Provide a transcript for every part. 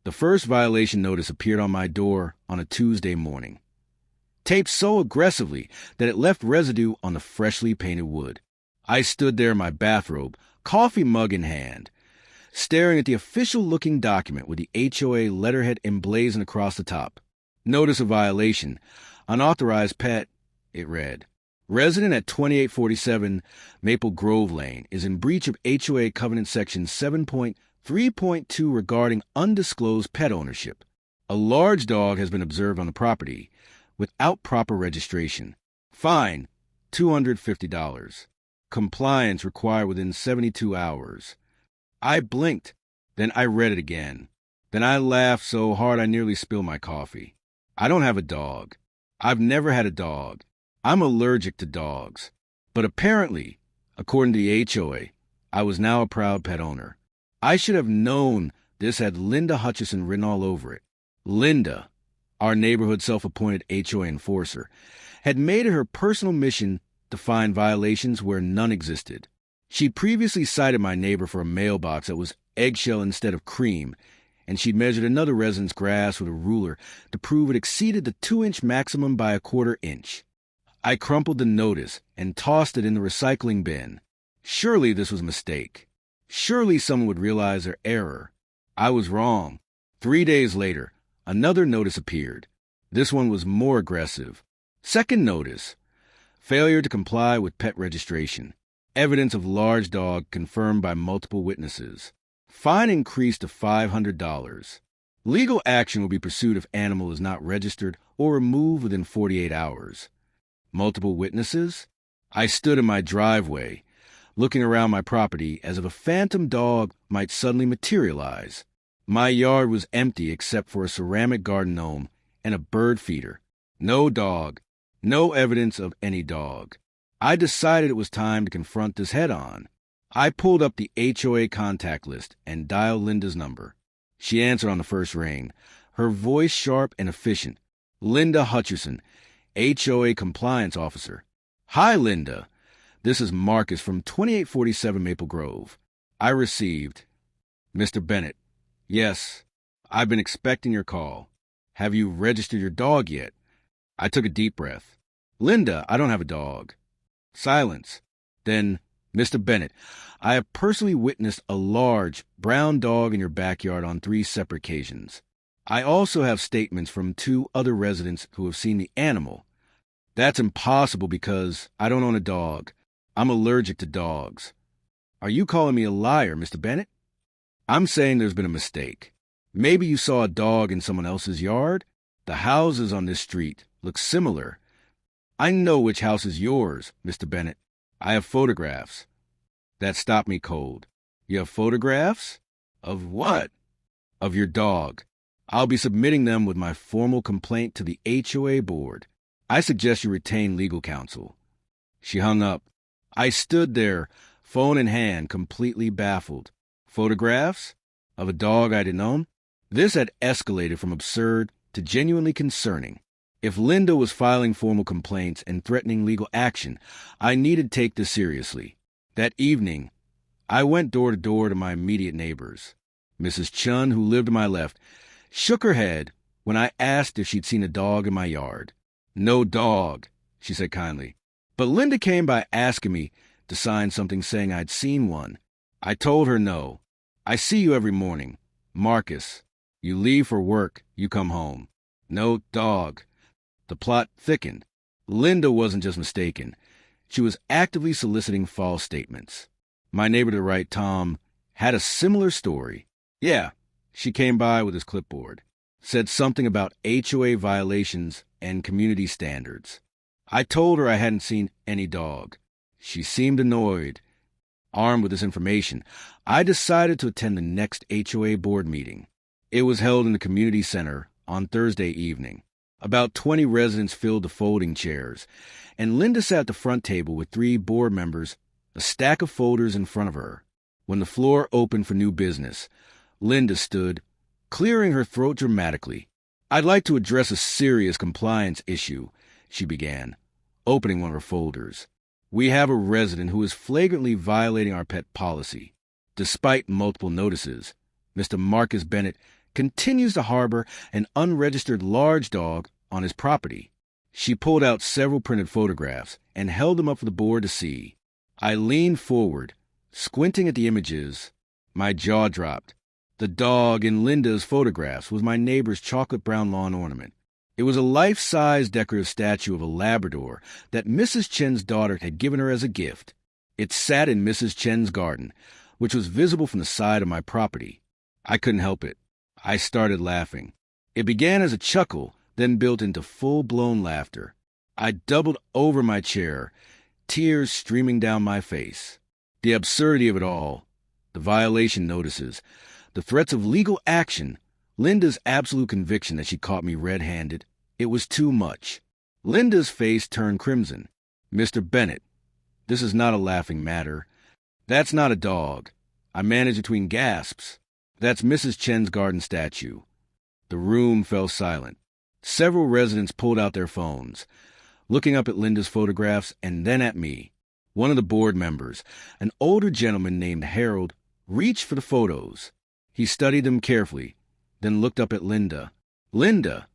The first violation notice appeared on my door on a Tuesday morning, taped so aggressively that it left residue on the freshly painted wood. I stood there in my bathrobe, coffee mug in hand, staring at the official-looking document with the HOA letterhead emblazoned across the top. Notice of violation. Unauthorized pet, it read. Resident at 2847 Maple Grove Lane is in breach of HOA Covenant Section 7.3.2 regarding undisclosed pet ownership. A large dog has been observed on the property without proper registration. Fine, $250. Compliance required within 72 hours. I blinked. Then I read it again. Then I laughed so hard I nearly spilled my coffee. I don't have a dog. I've never had a dog. I'm allergic to dogs. But apparently, according to the HOA, I was now a proud pet owner. I should have known this had Linda Hutchison written all over it. Linda, our neighborhood self-appointed HOA enforcer, had made it her personal mission to find violations where none existed. She'd previously cited my neighbor for a mailbox that was eggshell instead of cream, and she'd measured another resident's grass with a ruler to prove it exceeded the 2-inch maximum by a 1/4 inch. I crumpled the notice and tossed it in the recycling bin. Surely this was a mistake. Surely someone would realize their error. I was wrong. 3 days later, another notice appeared. This one was more aggressive. Second notice. Failure to comply with pet registration. Evidence of large dog confirmed by multiple witnesses. Fine increased to $500. Legal action will be pursued if animal is not registered or removed within 48 hours. Multiple witnesses? I stood in my driveway, looking around my property as if a phantom dog might suddenly materialize. My yard was empty except for a ceramic garden gnome and a bird feeder. No dog. No evidence of any dog. I decided it was time to confront this head-on. I pulled up the HOA contact list and dialed Linda's number. She answered on the first ring, her voice sharp and efficient. Linda Hutchison, HOA Compliance Officer. Hi, Linda. This is Marcus from 2847 Maple Grove. I received. Mr. Bennett. Yes, I've been expecting your call. Have you registered your dog yet? I took a deep breath. Linda, I don't have a dog. Silence. Then, Mr. Bennett, I have personally witnessed a large brown dog in your backyard on 3 separate occasions. I also have statements from 2 other residents who have seen the animal. That's impossible because I don't own a dog. I'm allergic to dogs. Are you calling me a liar, Mr. Bennett? I'm saying there's been a mistake. Maybe you saw a dog in someone else's yard? The houses on this street look similar. I know which house is yours, Mr. Bennett. I have photographs. That stopped me cold. You have photographs? Of what? Of your dog. I'll be submitting them with my formal complaint to the HOA board. I suggest you retain legal counsel. She hung up. I stood there, phone in hand, completely baffled. Photographs? Of a dog I didn't own? This had escalated from absurd to genuinely concerning. If Linda was filing formal complaints and threatening legal action, I needed to take this seriously. That evening, I went door to door to my immediate neighbors. Mrs. Chun, who lived to my left, shook her head when I asked if she'd seen a dog in my yard. No dog, she said kindly. But Linda came by asking me to sign something saying I'd seen one. I told her no. I see you every morning. Marcus, you leave for work, you come home. No dog. The plot thickened. Linda wasn't just mistaken. She was actively soliciting false statements. My neighbor to the right, Tom, had a similar story. Yeah, she came by with his clipboard. Said something about HOA violations and community standards. I told her I hadn't seen any dog. She seemed annoyed. Armed with this information, I decided to attend the next HOA board meeting. It was held in the community center on Thursday evening. About 20 residents filled the folding chairs, and Linda sat at the front table with 3 board members, a stack of folders in front of her. When the floor opened for new business, Linda stood, clearing her throat dramatically. I'd like to address a serious compliance issue, she began, opening one of her folders. We have a resident who is flagrantly violating our pet policy. Despite multiple notices, Mr. Marcus Bennett continues to harbor an unregistered large dog on his property. She pulled out several printed photographs and held them up for the board to see. I leaned forward, squinting at the images. My jaw dropped. The dog in Linda's photographs was my neighbor's chocolate brown lawn ornament. It was a life-size decorative statue of a Labrador that Mrs. Chen's daughter had given her as a gift. It sat in Mrs. Chen's garden, which was visible from the side of my property. I couldn't help it. I started laughing. It began as a chuckle, then built into full-blown laughter. I doubled over my chair, tears streaming down my face. The absurdity of it all, the violation notices, the threats of legal action, Linda's absolute conviction that she caught me red-handed. It was too much. Linda's face turned crimson. "Mr. Bennett, this is not a laughing matter. That's not a dog." I managed between gasps. "That's Mrs. Chen's garden statue." The room fell silent. Several residents pulled out their phones, looking up at Linda's photographs and then at me. One of the board members, an older gentleman named Harold, reached for the photos. He studied them carefully, then looked up at Linda. "Linda,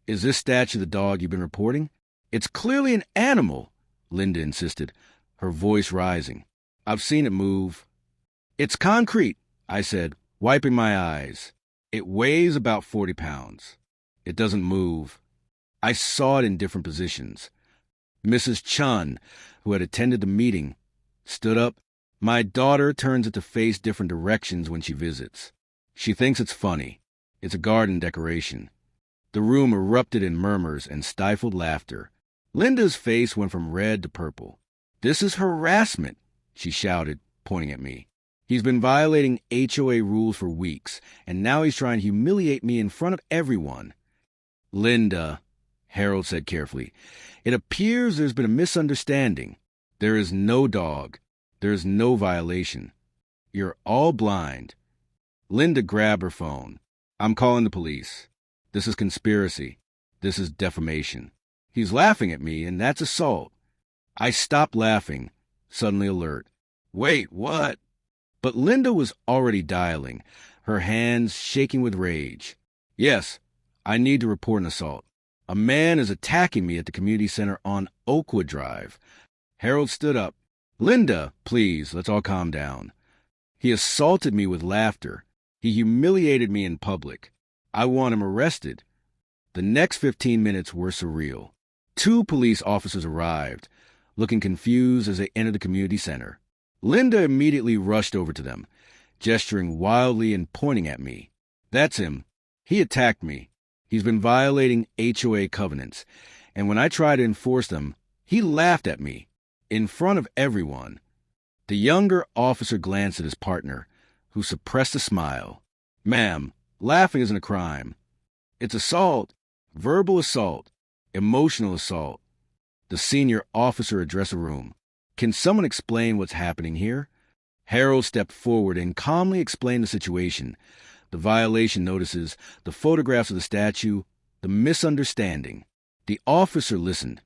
is this statue the dog you've been reporting?" "It's clearly an animal," Linda insisted, her voice rising. "I've seen it move." "It's concrete," I said, wiping my eyes. "It weighs about 40 pounds. It doesn't move." I saw it in different positions. Mrs. Chun, who had attended the meeting, stood up. "My daughter turns it to face different directions when she visits. She thinks it's funny. It's a garden decoration." The room erupted in murmurs and stifled laughter. Linda's face went from red to purple. "This is harassment," she shouted, pointing at me. "He's been violating HOA rules for weeks, and now he's trying to humiliate me in front of everyone." "Linda," Harold said carefully, "it appears there's been a misunderstanding. There is no dog. There is no violation. You're all blind." Linda grabbed her phone. "I'm calling the police. This is conspiracy. This is defamation. He's laughing at me, and that's assault." I stopped laughing, suddenly alert. "Wait, what?" But Linda was already dialing, her hands shaking with rage. "Yes, I need to report an assault. A man is attacking me at the community center on Oakwood Drive." Harold stood up. "Linda, please, let's all calm down. He assaulted me with laughter. He humiliated me in public. I want him arrested." The next 15 minutes were surreal. 2 police officers arrived, looking confused as they entered the community center. Linda immediately rushed over to them, gesturing wildly and pointing at me. "That's him. He attacked me. He's been violating HOA covenants, and when I tried to enforce them, he laughed at me, in front of everyone." The younger officer glanced at his partner, who suppressed a smile. "Ma'am, laughing isn't a crime. It's assault, verbal assault, emotional assault." The senior officer addressed the room. "Can someone explain what's happening here?" Harold stepped forward and calmly explained the situation, the violation notices, the photographs of the statue, the misunderstanding. The officer listened,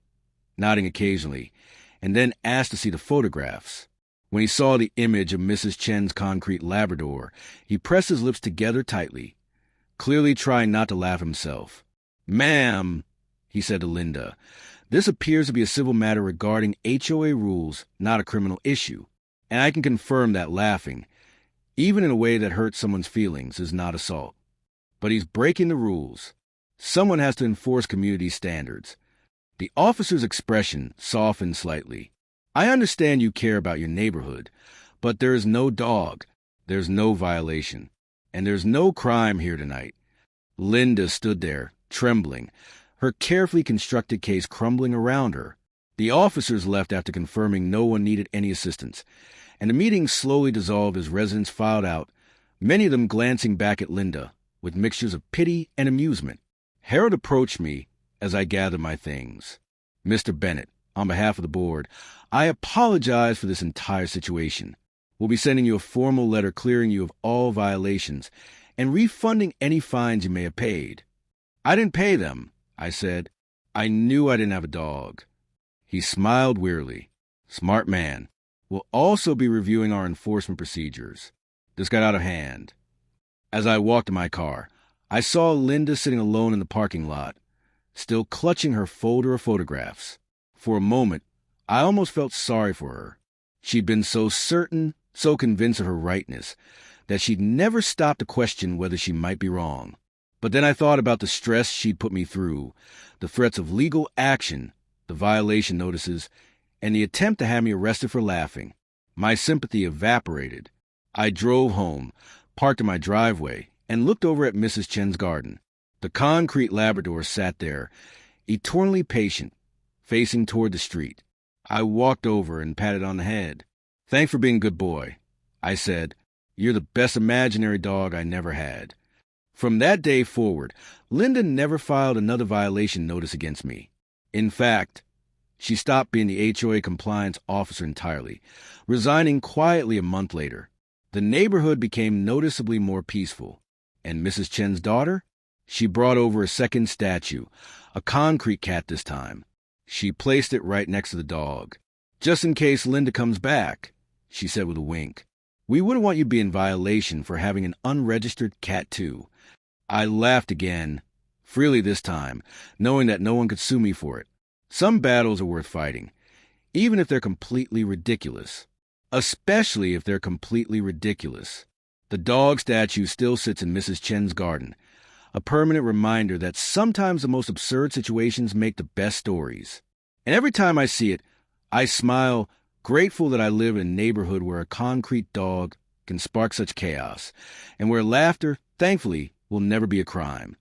nodding occasionally, and then asked to see the photographs. When he saw the image of Mrs. Chen's concrete Labrador, he pressed his lips together tightly, clearly trying not to laugh himself. "Ma'am," he said to Linda, "this appears to be a civil matter regarding HOA rules, not a criminal issue. And I can confirm that laughing, even in a way that hurts someone's feelings, is not assault. But he's breaking the rules. Someone has to enforce community standards." The officer's expression softened slightly. "I understand you care about your neighborhood, but there is no dog, there's no violation, and there's no crime here tonight." Linda stood there, trembling, her carefully constructed case crumbling around her. The officers left after confirming no one needed any assistance, and the meeting slowly dissolved as residents filed out, many of them glancing back at Linda with mixtures of pity and amusement. Harold approached me as I gathered my things. "Mr. Bennett, on behalf of the board, I apologize for this entire situation. We'll be sending you a formal letter clearing you of all violations and refunding any fines you may have paid." "I didn't pay them," I said. "I knew I didn't have a dog." He smiled wearily. "Smart man. We'll also be reviewing our enforcement procedures. This got out of hand." As I walked to my car, I saw Linda sitting alone in the parking lot, still clutching her folder of photographs. For a moment, I almost felt sorry for her. She'd been so certain, so convinced of her rightness, that she'd never stopped to question whether she might be wrong. But then I thought about the stress she'd put me through, the threats of legal action, the violation notices, and the attempt to have me arrested for laughing. My sympathy evaporated. I drove home, parked in my driveway, and looked over at Mrs. Chen's garden. The concrete Labrador sat there, eternally patient, facing toward the street. I walked over and patted on the head. "Thanks for being a good boy," I said. "You're the best imaginary dog I never had." From that day forward, Linda never filed another violation notice against me. In fact, she stopped being the HOA compliance officer entirely, resigning quietly a month later. The neighborhood became noticeably more peaceful. And Mrs. Chen's daughter? She brought over a second statue, a concrete cat this time. She placed it right next to the dog. "Just in case Linda comes back," she said with a wink. "We wouldn't want you to be in violation for having an unregistered cat, too." I laughed again, freely this time, knowing that no one could sue me for it. Some battles are worth fighting, even if they're completely ridiculous. Especially if they're completely ridiculous. The dog statue still sits in Mrs. Chen's garden, a permanent reminder that sometimes the most absurd situations make the best stories. And every time I see it, I smile, grateful that I live in a neighborhood where a concrete dog can spark such chaos, and where laughter, thankfully, will never be a crime.